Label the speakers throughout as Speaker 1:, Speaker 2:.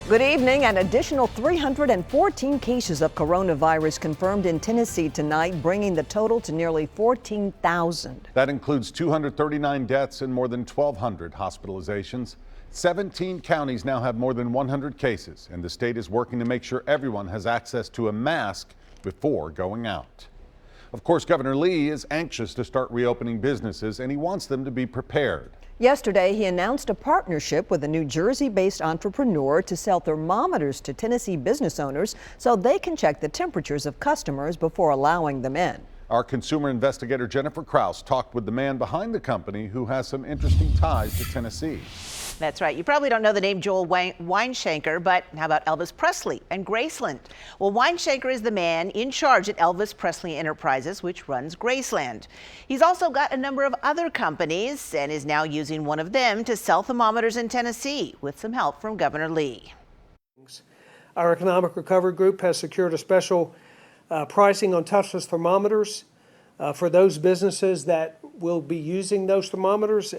Speaker 1: Good evening. An additional 314 cases of coronavirus confirmed in Tennessee tonight, bringing the total to nearly 14,000.
Speaker 2: That includes 239 deaths and more than 1,200 hospitalizations. 17 counties now have more than 100 cases, and the state is working to make sure everyone has access to a mask before going out. Of course, Governor Lee is anxious to start reopening businesses, and he wants them to be prepared.
Speaker 1: Yesterday, he announced a partnership with a New Jersey-based entrepreneur to sell thermometers to Tennessee business owners so they can check the temperatures of customers before allowing them in.
Speaker 2: Our consumer investigator Jennifer Kraus talked with the man behind the company who has some interesting ties to Tennessee.
Speaker 3: That's right. You probably don't know the name Joel Weinshanker, but how about Elvis Presley and Graceland? Well, Weinshanker is the man in charge at Elvis Presley Enterprises, which runs Graceland. He's also got a number of other companies and is now using one of them to sell thermometers in Tennessee with some help from Governor Lee.
Speaker 4: Our Economic Recovery Group has secured a special pricing on touchless thermometers for those businesses that will be using those thermometers.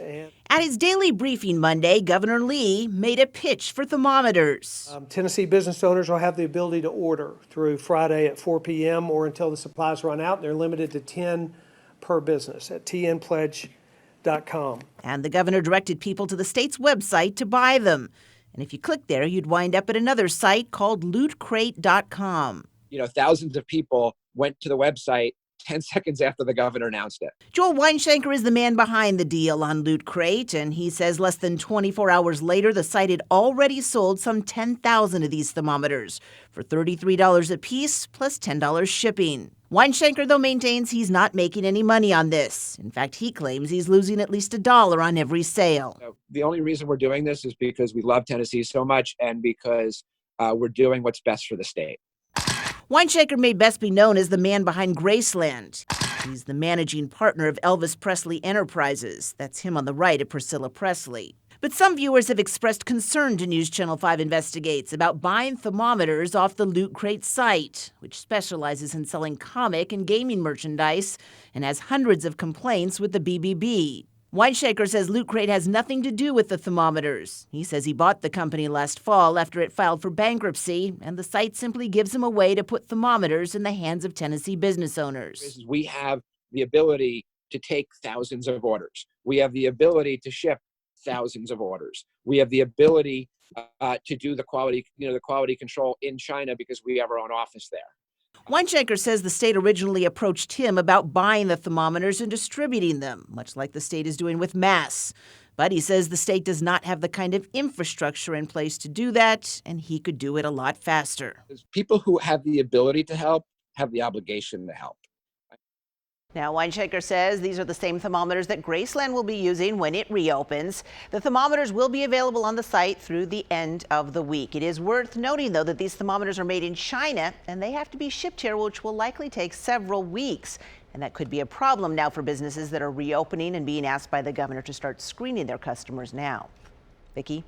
Speaker 3: At his daily briefing Monday, Governor Lee made a pitch for thermometers.
Speaker 4: Tennessee business owners will have the ability to order through Friday at 4 p.m. or until the supplies run out. They're limited to 10 per business at tnpledge.com.
Speaker 3: And the governor directed people to the state's website to buy them. And if you click there, you'd wind up at another site called lootcrate.com.
Speaker 5: Thousands of people went to the website 10 seconds after the governor announced it.
Speaker 3: Joel Weinshanker is the man behind the deal on Loot Crate, and he says less than 24 hours later, the site had already sold some 10,000 of these thermometers for $33 a piece plus $10 shipping. Weinshanker, though, maintains he's not making any money on this. In fact, he claims he's losing at least $1 on every sale.
Speaker 5: The only reason we're doing this is because we love Tennessee so much and because we're doing what's best for the state.
Speaker 3: Weinshanker may best be known as the man behind Graceland. He's the managing partner of Elvis Presley Enterprises. That's him on the right of Priscilla Presley. But some viewers have expressed concern to News Channel 5 Investigates about buying thermometers off the Loot Crate site, which specializes in selling comic and gaming merchandise and has hundreds of complaints with the BBB. Weinshanker says Loot Crate has nothing to do with the thermometers. He says he bought the company last fall after it filed for bankruptcy, and the site simply gives him a way to put thermometers in the hands of Tennessee business owners.
Speaker 5: We have the ability to take thousands of orders. We have the ability to ship thousands of orders. We have the ability to do the quality control in China because we have our own office there.
Speaker 3: Weinshanker says the state originally approached him about buying the thermometers and distributing them, much like the state is doing with masks. But he says the state does not have the kind of infrastructure in place to do that, and he could do it a lot faster.
Speaker 5: People who have the ability to help have the obligation to help.
Speaker 3: Now, Weinshanker says these are the same thermometers that Graceland will be using when it reopens. The thermometers will be available on the site through the end of the week. It is worth noting, though, that these thermometers are made in China and they have to be shipped here, which will likely take several weeks. And that could be a problem now for businesses that are reopening and being asked by the governor to start screening their customers now. Vicki?